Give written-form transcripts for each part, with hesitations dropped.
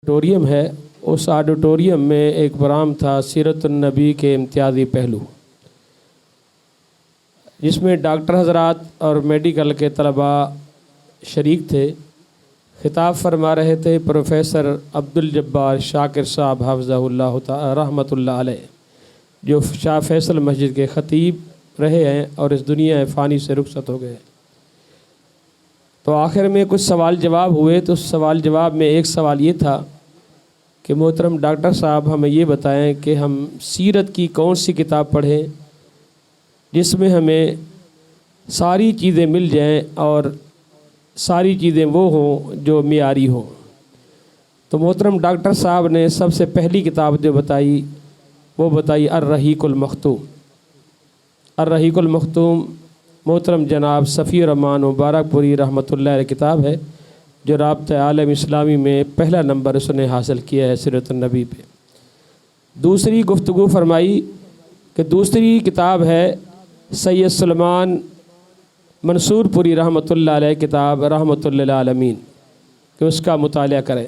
Auditorium ہے، اس auditorium میں ایک پروگرام تھا سیرت النبی کے امتیازی پہلو، جس میں ڈاکٹر حضرات اور میڈیکل کے طلباء شریک تھے۔ خطاب فرما رہے تھے پروفیسر عبدالجبار شاکر صاحب حفظہ اللہ تعالی رحمۃ اللہ علیہ، جو شاہ فیصل مسجد کے خطیب رہے ہیں اور اس دنیا فانی سے رخصت ہو گئے۔ تو آخر میں کچھ سوال جواب ہوئے، تو اس سوال جواب میں ایک سوال یہ تھا کہ محترم ڈاکٹر صاحب ہمیں یہ بتائیں کہ ہم سیرت کی کون سی کتاب پڑھیں جس میں ہمیں ساری چیزیں مل جائیں اور ساری چیزیں وہ ہوں جو معیاری ہوں۔ تو محترم ڈاکٹر صاحب نے سب سے پہلی کتاب جو بتائی وہ بتائی الرحیق المختوم۔ الرحیق المختوم محترم جناب صفی الرحمن مبارک پوری رحمۃ اللہ علیہ کتاب ہے، جو رابطہ عالم اسلامی میں پہلا نمبر اس نے حاصل کیا ہے سیرت النبی پہ۔ دوسری گفتگو فرمائی کہ دوسری کتاب ہے سید سلمان منصور پوری رحمۃ اللہ علیہ کتاب رحمۃ للعالمین، کہ اس کا مطالعہ کریں۔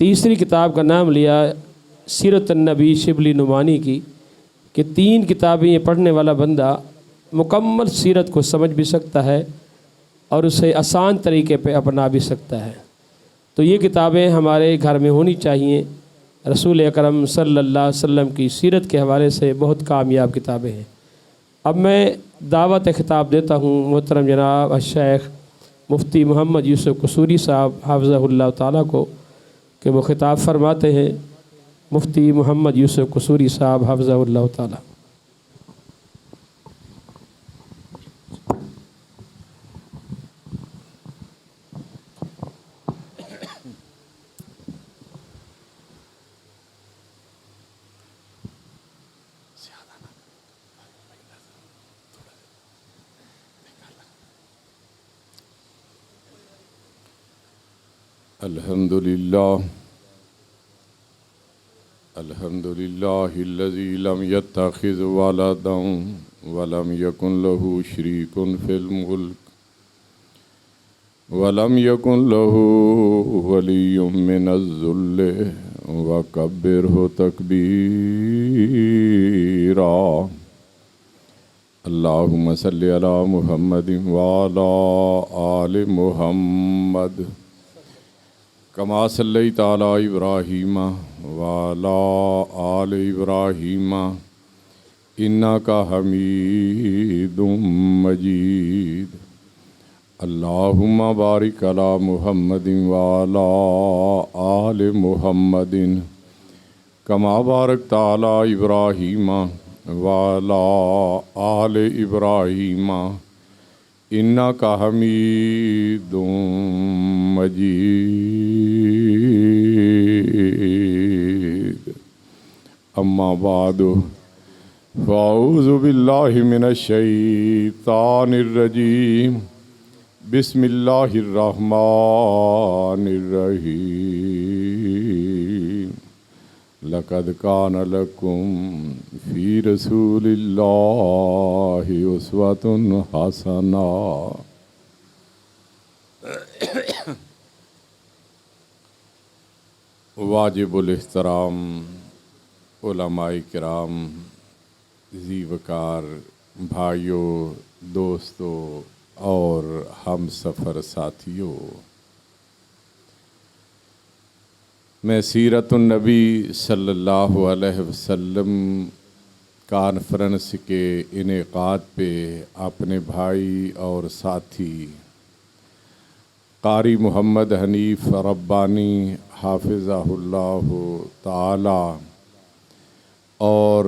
تیسری کتاب کا نام لیا سیرت النبی شبلی نعمانی کی، کہ تین کتابیں یہ پڑھنے والا بندہ مکمل سیرت کو سمجھ بھی سکتا ہے اور اسے آسان طریقے پہ اپنا بھی سکتا ہے۔ تو یہ کتابیں ہمارے گھر میں ہونی چاہیے۔ رسول اکرم صلی اللہ علیہ وسلم کی سیرت کے حوالے سے بہت کامیاب کتابیں ہیں۔ اب میں دعوت خطاب دیتا ہوں محترم جناب الشیخ مفتی محمد یوسف قصوری صاحب حفظہ اللہ تعالیٰ کو، کہ وہ خطاب فرماتے ہیں۔ مفتی محمد یوسف قصوری صاحب حفظہ اللہ تعالیٰ۔ الحمد لله الذي لم يتخذ ولدا ولم يكن له شريك في الملك ولم يكن له ولي من الذل وكبره تكبيرا۔ اللهم صل على محمد وعلى آل محمد كما صليت على إبراهيم وعلى آل إبراهيم إنك حميد مجيد۔ اللهم بارك على محمد وعلى آل محمد كما باركت على إبراهيم وعلى آل إبراهيم إنك حميد مجيد۔ أما بعد فأعوذ بالله من الشيطان الرجيم، بسم الله الرحمن الرحيم۔ لقد كان لكم في رسول الله أسوة حسنة۔ واجب الاحترام علماء کرام، ذی وقار بھائیوں، دوستوں اور ہم سفر ساتھیوں، میں سیرت النبی صلی اللہ علیہ وسلم کانفرنس کے انعقاد پہ اپنے بھائی اور ساتھی قاری محمد حنیف ربانی حافظہ اللہ تعالی اور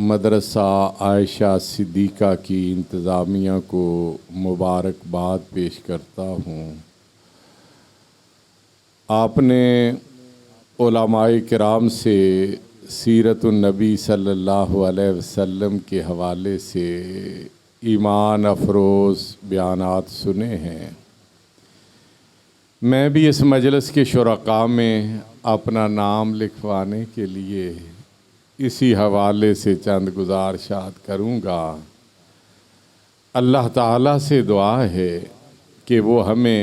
مدرسہ عائشہ صدیقہ کی انتظامیہ کو مبارکباد پیش کرتا ہوں۔ آپ نے علماء کرام سے سیرت النبی صلی اللہ علیہ وسلم کے حوالے سے ایمان افروز بیانات سنے ہیں۔ میں بھی اس مجلس کے شرکاء میں اپنا نام لکھوانے کے لیے اسی حوالے سے چند گزارشات کروں گا۔ اللہ تعالیٰ سے دعا ہے کہ وہ ہمیں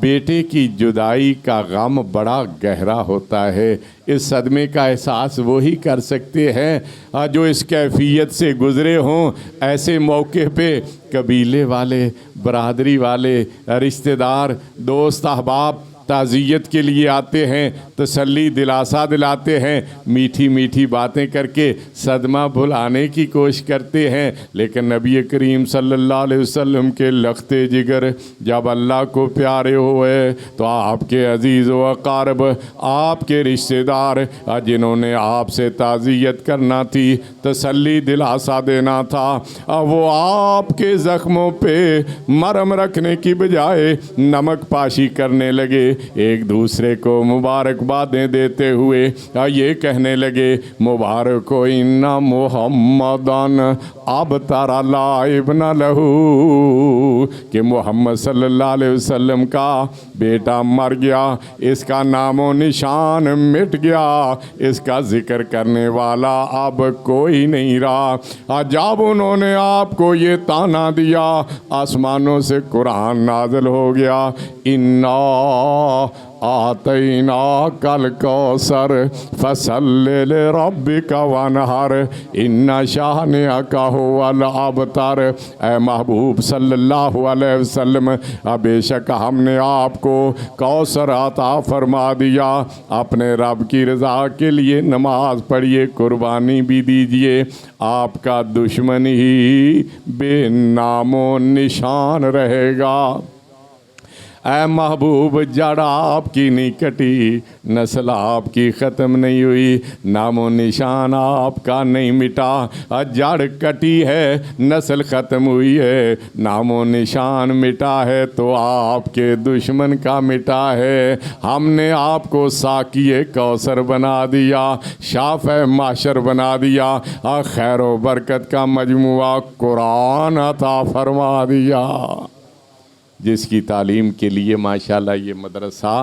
بیٹے کی جدائی کا غم بڑا گہرا ہوتا ہے. اس صدمے کا احساس وہی کر سکتے ہیں جو اس کیفیت سے گزرے ہوں. ایسے موقع پہ قبیلے والے، برادری والے، رشتہ دار، دوست احباب تعزیت کے لیے آتے ہیں، تسلی دلاسا دلاتے ہیں، میٹھی میٹھی باتیں کر کے صدمہ بھلانے کی کوشش کرتے ہیں. لیکن نبی کریم صلی اللہ علیہ وسلم کے لختے جگر جب اللہ کو پیارے ہوئے تو آپ کے عزیز و اقارب، آپ کے رشتہ دار جنہوں نے آپ سے تعزیت کرنا تھی، تسلی دلاسا دینا تھا، وہ آپ کے زخموں پہ مرہم رکھنے کی بجائے نمک پاشی کرنے لگے. ایک دوسرے کو مبارکبادیں دیتے ہوئے یہ کہنے لگے مبارک ہو اِنَّ محمدًا ابتر لا ابن لہو، کہ محمد صلی اللہ علیہ وسلم کا بیٹا مر گیا، اس کا نام و نشان مٹ گیا، اس کا ذکر کرنے والا اب کوئی نہیں رہا. جب انہوں نے آپ کو یہ تانا دیا، آسمانوں سے قرآن نازل ہو گیا. اِنَّا آتَيْنَاكَ الْكَوْثَرَ فَصَلِّ لِرَبِّكَ وَانْحَرْ إِنَّ شَانِئَكَ هُوَ الْأَبْتَرُ. اے محبوب صلی اللہ علیہ وسلم، بے شک ہم نے آپ کو کوثر عطا فرما دیا. اپنے رب کی رضا کے لیے نماز پڑھیے، قربانی بھی دیجیے. آپ کا دشمن ہی بے نام و نشان رہے گا. اے محبوب، جڑ آپ کی نہیں کٹی، نسل آپ کی ختم نہیں ہوئی، نام و نشان آپ کا نہیں مٹا. جڑ کٹی ہے، نسل ختم ہوئی ہے، نام و نشان مٹا ہے تو آپ کے دشمن کا مٹا ہے. ہم نے آپ کو ساقی کوثر بنا دیا، شافع محشر بنا دیا، خیر و برکت کا مجموعہ قرآن عطا فرما دیا، جس کی تعلیم کے لیے ماشاءاللہ یہ مدرسہ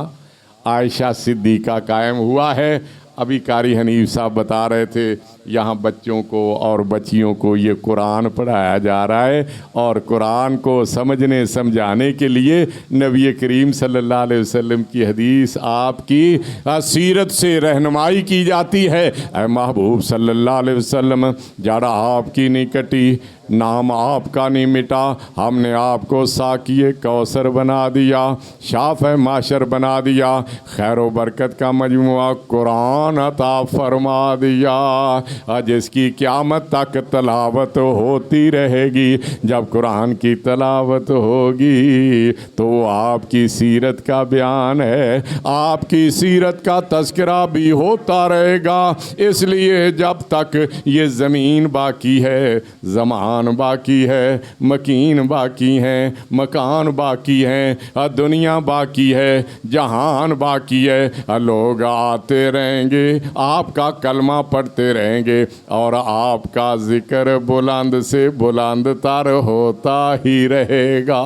عائشہ صدیقہ قائم ہوا ہے. ابھی قاری حنیف صاحب بتا رہے تھے یہاں بچوں کو اور بچیوں کو یہ قرآن پڑھایا جا رہا ہے، اور قرآن کو سمجھنے سمجھانے کے لیے نبی کریم صلی اللہ علیہ وسلم کی حدیث، آپ کی سیرت سے رہنمائی کی جاتی ہے. اے محبوب صلی اللہ علیہ وسلم، جڑ آپ کی نہیں کٹی، نام آپ کا نہیں مٹا. ہم نے آپ کو ساقی کوثر بنا دیا، شافع معاشر بنا دیا، خیر و برکت کا مجموعہ قرآن عطا فرما دیا، جس کی قیامت تک تلاوت ہوتی رہے گی. جب قرآن کی تلاوت ہوگی تو وہ آپ کی سیرت کا بیان ہے، آپ کی سیرت کا تذکرہ بھی ہوتا رہے گا. اس لیے جب تک یہ زمین باقی ہے، زمان باقی ہے، مکین باقی ہیں، مکان باقی ہیں، دنیا باقی ہے، جہان باقی ہے، لوگ آتے رہیں گے، آپ کا کلمہ پڑھتے رہیں گے، اور آپ کا ذکر بلند سے بلند تر ہوتا ہی رہے گا.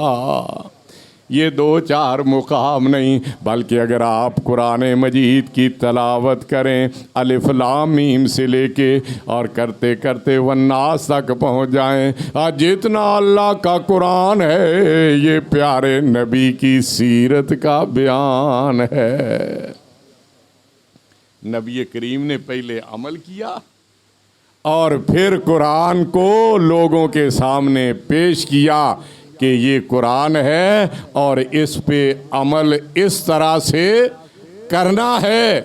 یہ دو چار مقام نہیں، بلکہ اگر آپ قرآن مجید کی تلاوت کریں الف لام میم سے لے کے اور کرتے کرتے والناس تک پہنچ جائیں، جتنا اللہ کا قرآن ہے یہ پیارے نبی کی سیرت کا بیان ہے. نبی کریم نے پہلے عمل کیا اور پھر قرآن کو لوگوں کے سامنے پیش کیا کہ یہ قرآن ہے اور اس پہ عمل اس طرح سے کرنا ہے.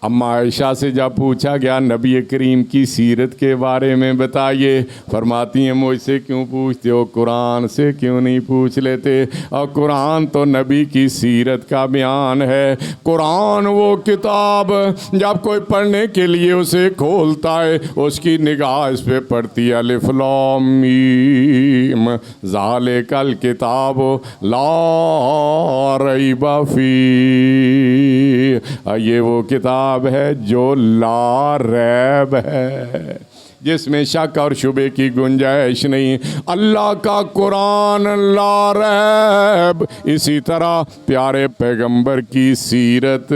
اما عائشہ سے جب پوچھا گیا نبی کریم کی سیرت کے بارے میں بتائیے، فرماتی ہیں مجھ سے کیوں پوچھتے ہو، قرآن سے کیوں نہیں پوچھ لیتے؟ اور قرآن تو نبی کی سیرت کا بیان ہے. قرآن وہ کتاب جب کوئی پڑھنے کے لیے اسے کھولتا ہے اس کی نگاہ اس پہ پڑتی ہے الف لام میم ذالک الکتاب لا ریب فیہ، یہ وہ کتاب کتاب ہے جو لا ریب ہے، جس میں شک اور شبے کی گنجائش نہیں۔ اللہ کا قرآن لا ریب، اسی طرح پیارے پیغمبر کی سیرت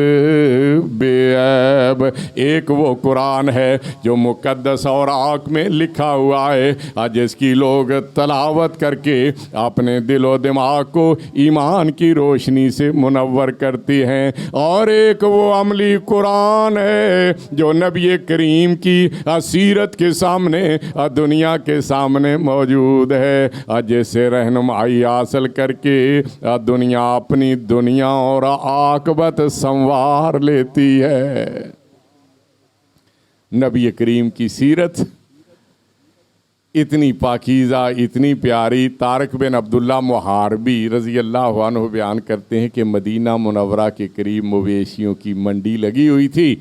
بے عیب۔ ایک وہ قرآن ہے جو مقدس اوراق میں لکھا ہوا ہے، جس کی لوگ تلاوت کر کے اپنے دل و دماغ کو ایمان کی روشنی سے منور کرتی ہیں، اور ایک وہ عملی قرآن ہے جو نبی کریم کی سیرت کے سامنے دنیا کے سامنے موجود ہے، جسے رہنمائی حاصل کر کے دنیا اپنی دنیا اور عاقبت سنوار لیتی ہے۔ نبی کریم کی سیرت اتنی پاکیزہ، اتنی پیاری، طارق بن عبداللہ محاربی رضی اللہ عنہ بیان کرتے ہیں کہ مدینہ منورہ کے قریب مویشیوں کی منڈی لگی ہوئی تھی۔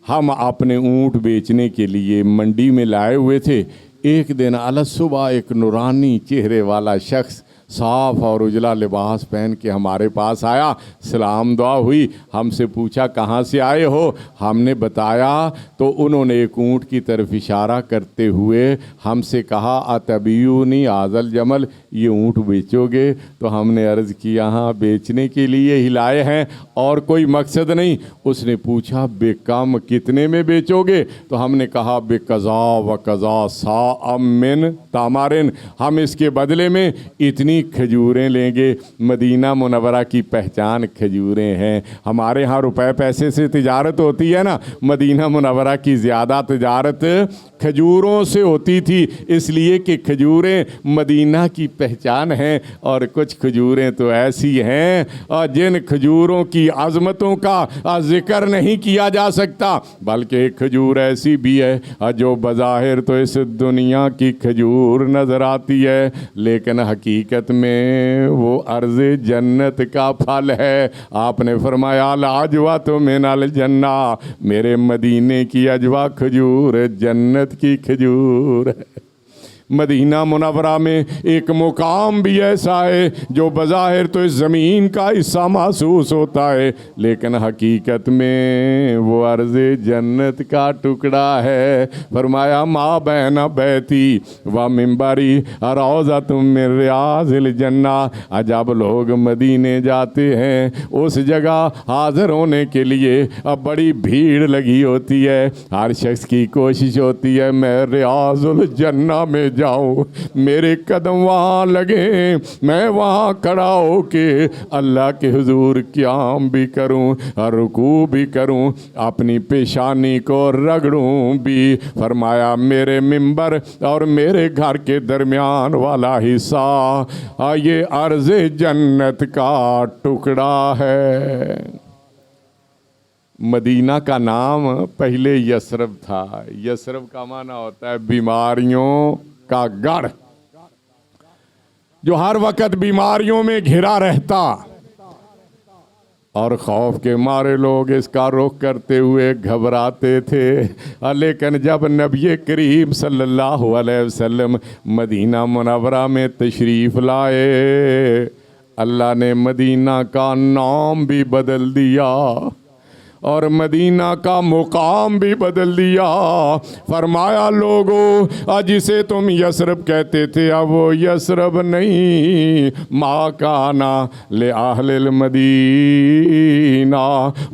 ہم اپنے اونٹ بیچنے کے لیے منڈی میں لائے ہوئے تھے۔ ایک دن صبح ایک نورانی چہرے والا شخص صاف اور اجلا لباس پہن کے ہمارے پاس آیا، سلام دعا ہوئی، ہم سے پوچھا کہاں سے آئے ہو؟ ہم نے بتایا تو انہوں نے ایک اونٹ کی طرف اشارہ کرتے ہوئے ہم سے کہا اتبیونی آذل جمل، یہ اونٹ بیچو گے؟ تو ہم نے عرض کیا ہاں بیچنے کے لیے ہی لائے ہیں اور کوئی مقصد نہیں۔ اس نے پوچھا بے کم کتنے میں بیچو گے؟ تو ہم نے کہا بے قضا و قضا صاع من تمرن، ہم اس کے بدلے میں اتنی کھجوریں لیں گے۔ مدینہ منورہ کی پہچان کھجوریں ہیں۔ ہمارے ہاں روپے پیسے سے تجارت ہوتی ہے نا، مدینہ منورہ کی زیادہ تجارت کھجوروں سے ہوتی تھی، اس لیے کہ کھجوریں مدینہ کی پہچان ہیں۔ اور کچھ کھجوریں تو ایسی ہیں جن کھجوروں کی عظمتوں کا ذکر نہیں کیا جا سکتا، بلکہ ایک کھجور ایسی بھی ہے جو بظاہر تو اس دنیا کی کھجور نظر آتی ہے، لیکن حقیقت میں وہ ارض جنت کا پھل ہے۔ آپ نے فرمایا العجوہ تو من الجنہ، میرے مدینے کی عجوہ کھجور جنت کی کھجور ہے۔ مدینہ منورہ میں ایک مقام بھی ایسا ہے جو بظاہر تو اس زمین کا حصہ محسوس ہوتا ہے، لیکن حقیقت میں وہ ارض جنت کا ٹکڑا ہے۔ فرمایا ما بین بیتی و منبری روضۃ من ریاض الجنہ، جب لوگ مدینے جاتے ہیں اس جگہ حاضر ہونے کے لیے اب بڑی بھیڑ لگی ہوتی ہے، ہر شخص کی کوشش ہوتی ہے میں ریاض الجنہ میں جاؤں، میرے قدم وہاں لگیں، میں وہاں کھڑا ہو کے اللہ کے حضور قیام بھی کروں، رکوع بھی کروں، اپنی پیشانی کو رگڑوں بھی۔ فرمایا میرے منبر اور میرے گھر کے درمیان والا حصہ یہ ارض جنت کا ٹکڑا ہے۔ مدینہ کا نام پہلے یثرب تھا۔ یثرب کا معنی ہوتا ہے بیماریوں کا گڑھ، جو ہر وقت بیماریوں میں گھرا رہتا، اور خوف کے مارے لوگ اس کا رخ کرتے ہوئے گھبراتے تھے۔ لیکن جب نبی کریم صلی اللہ علیہ وسلم مدینہ منورہ میں تشریف لائے، اللہ نے مدینہ کا نام بھی بدل دیا اور مدینہ کا مقام بھی بدل دیا۔ فرمایا لوگو جسے تم یثرب کہتے تھے اب وہ یثرب نہیں، ما کانا لأہل المدینہ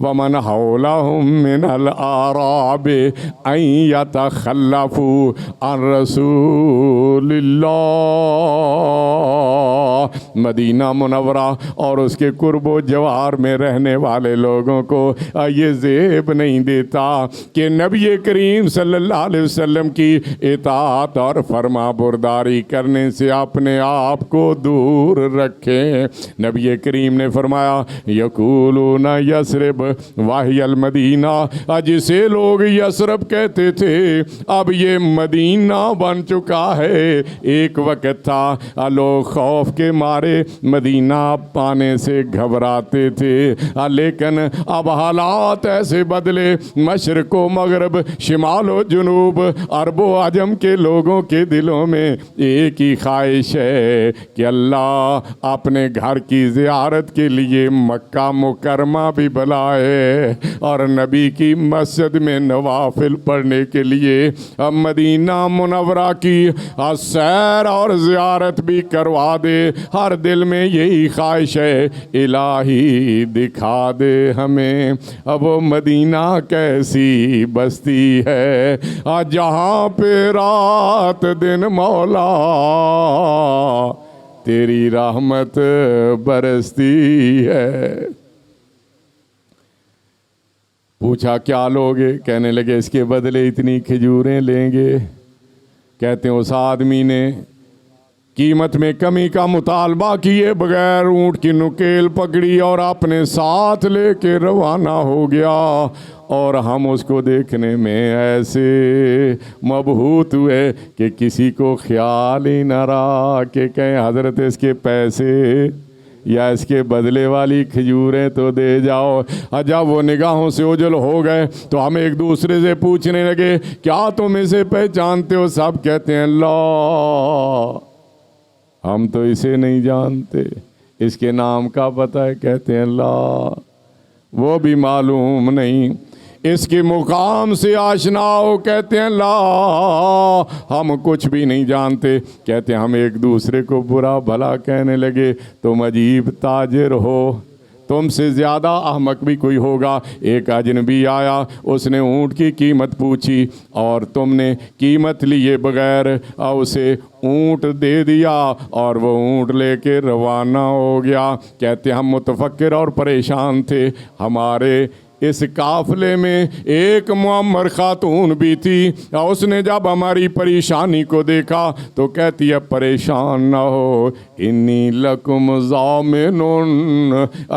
ومن حولہم من الأعراب ان یتخلفوا عن رسول اللہ۔ مدینہ منورہ اور اس کے قرب و جوار میں رہنے والے لوگوں کو یہ زیب نہیں دیتا کہ نبی کریم صلی اللہ علیہ وسلم کی اطاعت اور فرما برداری کرنے سے اپنے آپ کو دور رکھیں۔ نبی کریم نے فرمایا یقولون یثرب وہی المدینہ، جسے لوگ یثرب کہتے تھے اب یہ مدینہ بن چکا ہے۔ ایک وقت تھا لوگ خوف کے مارے مدینہ پانے سے گھبراتے تھے، لیکن اب حالات رات ایسے بدلے مشرق و مغرب شمال و جنوب عرب و عجم کے لوگوں کے دلوں میں ایک ہی خواہش ہے کہ اللہ اپنے گھر کی زیارت کے لیے مکہ مکرمہ بھی بلائے اور نبی کی مسجد میں نوافل پڑھنے کے لیے مدینہ منورہ کی سیر اور زیارت بھی کروا دے. ہر دل میں یہی خواہش ہے الہی دکھا دے ہمیں اب وہ مدینہ کیسی بستی ہے جہاں پہ رات دن مولا تیری رحمت برستی ہے. پوچھا کیا لوگے؟ کہنے لگے اس کے بدلے اتنی کھجوریں لیں گے. کہتے ہیں اس آدمی نے قیمت میں کمی کا مطالبہ کیے بغیر اونٹ کی نکیل پکڑی اور اپنے ساتھ لے کے روانہ ہو گیا. اور ہم اس کو دیکھنے میں ایسے مبہوت ہوئے کہ کسی کو خیال ہی نہ رہا کہ کہیں حضرت اس کے پیسے یا اس کے بدلے والی کھجوریں تو دے جاؤ. جب وہ نگاہوں سے اوجھل ہو گئے تو ہم ایک دوسرے سے پوچھنے لگے کیا تم اسے پہچانتے ہو؟ سب کہتے ہیں اللہ ہم تو اسے نہیں جانتے. اس کے نام کا پتہ ہے؟ کہتے ہیں اللہ وہ بھی معلوم نہیں. اس کے مقام سے آشنا ہو؟ کہتے ہیں لا ہم کچھ بھی نہیں جانتے. کہتے ہیں ہم ایک دوسرے کو برا بھلا کہنے لگے تم عجیب تاجر ہو، تم سے زیادہ احمق بھی کوئی ہوگا. ایک اجنبی آیا، اس نے اونٹ کی قیمت پوچھی اور تم نے قیمت لیے بغیر اسے اونٹ دے دیا اور وہ اونٹ لے کے روانہ ہو گیا. کہتے ہم متفکر اور پریشان تھے. ہمارے اس قافلے میں ایک معمر خاتون بھی تھی. اس نے جب ہماری پریشانی کو دیکھا تو کہتی ہے پریشان نہ ہو انی لکم ضامن،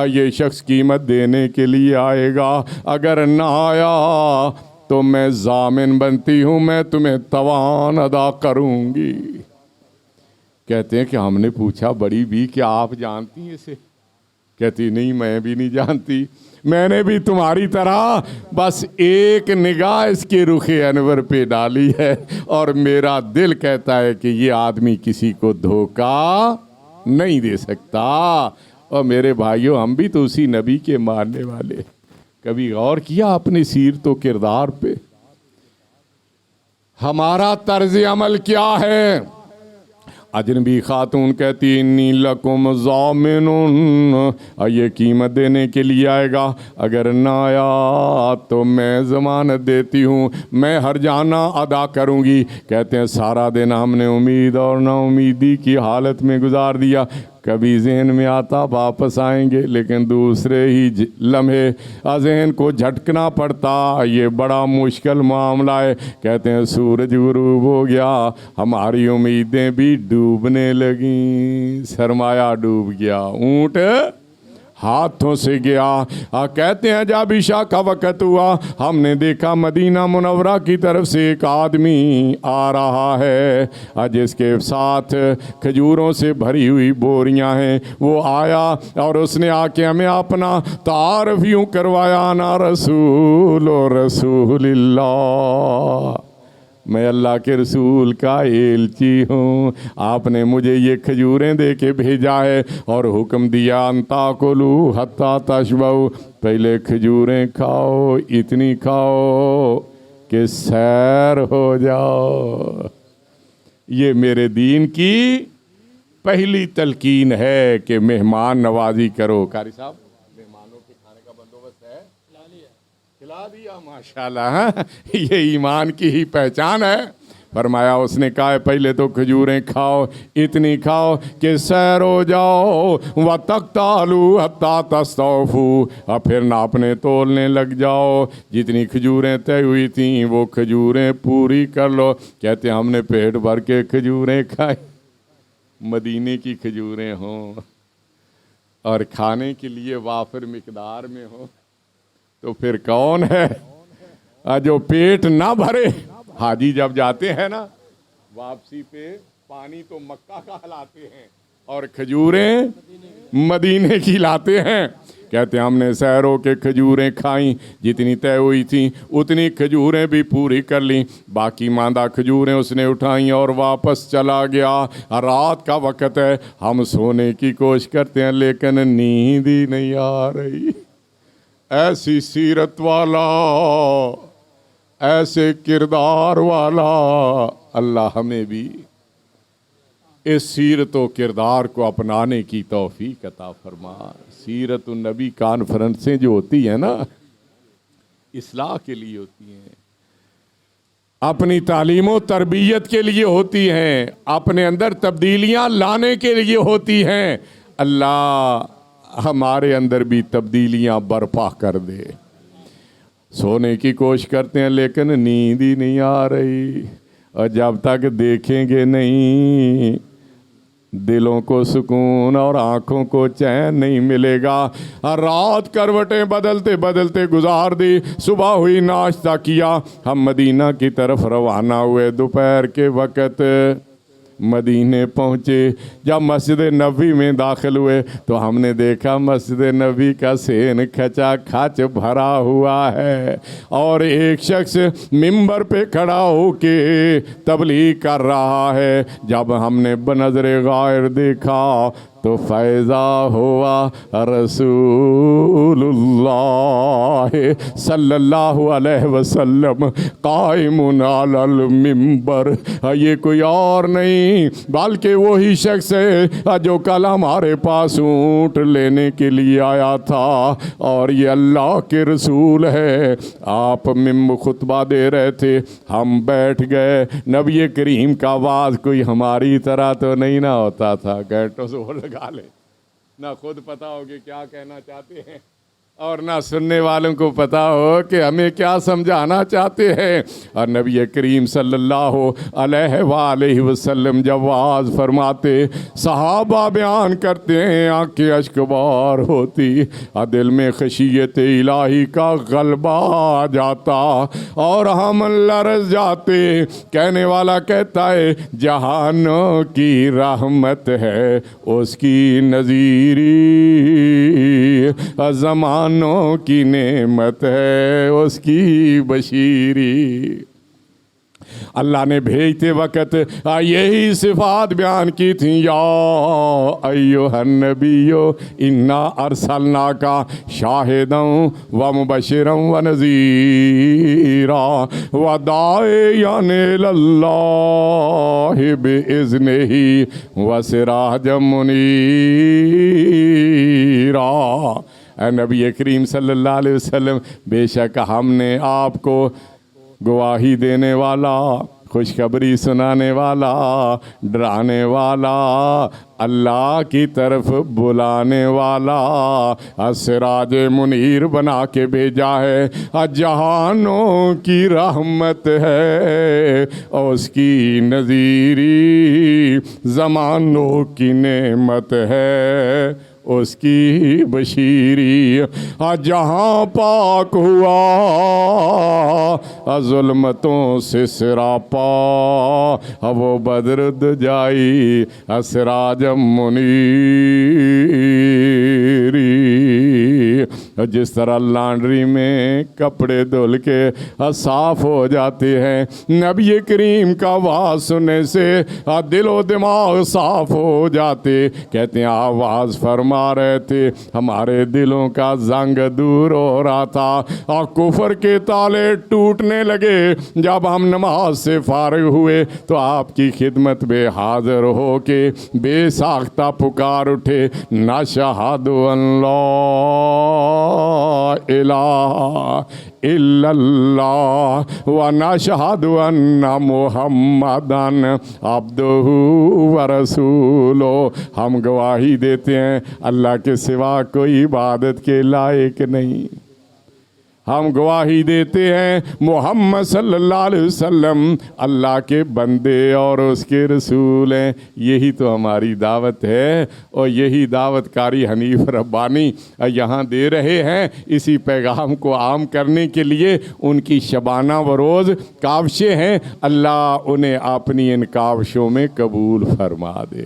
یہ شخص قیمت دینے کے لیے آئے گا، اگر نہ آیا تو میں ضامن بنتی ہوں، میں تمہیں توان ادا کروں گی. کہتے ہیں کہ ہم نے پوچھا بڑی بھی کیا آپ جانتی ہیں اسے؟ کہتی نہیں میں بھی نہیں جانتی، میں نے بھی تمہاری طرح بس ایک نگاہ اس کے رخ انور پہ ڈالی ہے اور میرا دل کہتا ہے کہ یہ آدمی کسی کو دھوکہ نہیں دے سکتا. اور میرے بھائیوں ہم بھی تو اسی نبی کے ماننے والے. کبھی غور کیا اپنی سیرت و کردار پہ؟ ہمارا طرز عمل کیا ہے؟ اجنبی خاتون کہتی انی لکم ضامن، یہ قیمت دینے کے لیے آئے گا، اگر نہ آیا تو میں ضمانت دیتی ہوں میں ہر جانا ادا کروں گی. کہتے ہیں سارا دن ہم نے امید اور نا امیدی کی حالت میں گزار دیا. کبھی ذہن میں آتا واپس آئیں گے لیکن دوسرے ہی لمحے ذہن کو جھٹکنا پڑتا، یہ بڑا مشکل معاملہ ہے. کہتے ہیں سورج غروب ہو گیا، ہماری امیدیں بھی ڈوبنے لگیں، سرمایہ ڈوب گیا، اونٹ ہاتھوں سے گیا. کہتے ہیں جب عشاء کا وقت ہوا ہم نے دیکھا مدینہ منورہ کی طرف سے ایک آدمی آ رہا ہے جس کے ساتھ کھجوروں سے بھری ہوئی بوریاں ہیں. وہ آیا اور اس نے آ کے ہمیں اپنا تعارف یوں کروایا نا رسول و رسول اللہ، میں اللہ کے رسول کا ایلچی ہوں، آپ نے مجھے یہ کھجوریں دے کے بھیجا ہے اور حکم دیا انتا کلو حتی تشبعوا، پہلے کھجوریں کھاؤ، اتنی کھاؤ کہ سیر ہو جاؤ. یہ میرے دین کی پہلی تلقین ہے کہ مہمان نوازی کرو. قاری صاحب مہمانوں کے کھانے کا بندوبست ہے؟ کھلا دیا ماشاءاللہ. یہ ایمان کی ہی پہچان ہے. فرمایا اس نے کہا پہلے تو کھجوریں کھاؤ، اتنی کھاؤ کہ سیر ہو جاؤ، وَتَقْتَعْلُوا حَتَّى تَسْتَوْفُوا، اور پھر ناپنے تولنے لگ جاؤ. جتنی کھجوریں طے ہوئی تھیں وہ کھجوریں پوری کر لو. کہتے ہم نے پیٹ بھر کے کھجوریں کھائی. مدینے کی کھجوریں ہوں اور کھانے کے لیے وافر مقدار میں ہو تو پھر کون ہے جو پیٹ نہ بھرے. حاجی جب جاتے ہیں نا واپسی پہ پانی تو مکہ کا ہلاتے ہیں اور کھجوریں مدینے کی لاتے ہیں. کہتے ہیں ہم نے سحروں کے کھجوریں کھائیں، جتنی طے ہوئی تھیں اتنی کھجوریں بھی پوری کر لیں، باقی ماندہ کھجوریں اس نے اٹھائیں اور واپس چلا گیا. رات کا وقت ہے، ہم سونے کی کوشش کرتے ہیں لیکن نیند ہی نہیں آ رہی. ایسی سیرت والا، ایسے کردار والا، اللہ ہمیں بھی اس سیرت و کردار کو اپنانے کی توفیق عطا فرما. سیرت النبی کانفرنسیں جو ہوتی ہیں نا، اصلاح کے لیے ہوتی ہیں، اپنی تعلیم و تربیت کے لیے ہوتی ہیں، اپنے اندر تبدیلیاں لانے کے لیے ہوتی ہیں. اللہ ہمارے اندر بھی تبدیلیاں برپا کر دے. سونے کی کوشش کرتے ہیں لیکن نیند ہی نہیں آ رہی، اور جب تک دیکھیں گے نہیں دلوں کو سکون اور آنکھوں کو چین نہیں ملے گا. رات کروٹیں بدلتے بدلتے گزار دی، صبح ہوئی ناشتہ کیا، ہم مدینہ کی طرف روانہ ہوئے. دوپہر کے وقت مدینے پہنچے. جب مسجد نبوی میں داخل ہوئے تو ہم نے دیکھا مسجد نبوی کا سین کھچا کھچ بھرا ہوا ہے، اور ایک شخص ممبر پہ کھڑا ہو کے تبلیغ کر رہا ہے. جب ہم نے بنظر غائر دیکھا تو فیضا ہوا رسول اللہ صلی اللہ علیہ وسلم قائم علی المنبر. یہ کوئی اور نہیں بلکہ وہی شخص ہے جو کل ہمارے پاس اونٹ لینے کے لیے آیا تھا، اور یہ اللہ کے رسول ہے. آپ خطبہ دے رہے تھے، ہم بیٹھ گئے. نبی کریم کا آواز کوئی ہماری طرح تو نہیں نہ ہوتا تھا، گھنٹوں سے لگا لے، نہ خود پتا ہو کہ کیا کہنا چاہتے ہیں اور نہ سننے والوں کو پتا ہو کہ ہمیں کیا سمجھانا چاہتے ہیں. اور نبی کریم صلی اللہ علیہ وآلہ وسلم جب واعظ فرماتے، صحابہ بیان کرتے ہیں، آنکھیں اشکبار ہوتی اور دل میں خشیت الہی کا غلبہ آ جاتا اور ہم لرز جاتے. کہنے والا کہتا ہے جہانوں کی رحمت ہے اس کی نظیری، زمانوں کی نعمت ہے اس کی بشیری. اللہ نے بھیجتے وقت یہی صفات بیان کی تھیں، یا ایھا النبی انا ارسلناک شاہدا ومبشرا ونذیرا وداعیا الی اللہ باذنہ وسراجا منیرا. اے نبی کریم صلی اللہ علیہ وسلم، بے شک ہم نے آپ کو گواہی دینے والا، خوشخبری سنانے والا، ڈرانے والا، اللہ کی طرف بلانے والا، سراج منیر بنا کے بھیجا ہے. جہانوں کی رحمت ہے اور اس کی نذیری، زمانوں کی نعمت ہے اس کی بشیری. جہاں پاک ہوا ظلمتوں سے سراپا، وہ بدر دجائی سراجم منیری. جس طرح لانڈری میں کپڑے دھل کے صاف ہو جاتے ہیں، نبی کریم کا آواز سننے سے دل و دماغ صاف ہو جاتے. کہتے ہیں آواز فرما رہے تھے، ہمارے دلوں کا زنگ دور ہو رہا تھا اور کفر کے تالے ٹوٹنے لگے. جب ہم نماز سے فارغ ہوئے تو آپ کی خدمت میں حاضر ہو کے بے ساختہ پکار اٹھے، نشہد ان لا الہ الا اللہ ونشہد ان محمدًا عبدہ ورسولہ. ہم گواہی دیتے ہیں اللہ کے سوا کوئی عبادت کے لائق نہیں. ہم گواہی دیتے ہیں محمد صلی اللہ علیہ وسلم اللہ کے بندے اور اس کے رسول ہیں. یہی تو ہماری دعوت ہے اور یہی دعوت کاری حنیف ربانی یہاں دے رہے ہیں. اسی پیغام کو عام کرنے کے لیے ان کی شبانہ و روز کاوشیں ہیں. اللہ انہیں اپنی ان کاوشوں میں قبول فرما دے.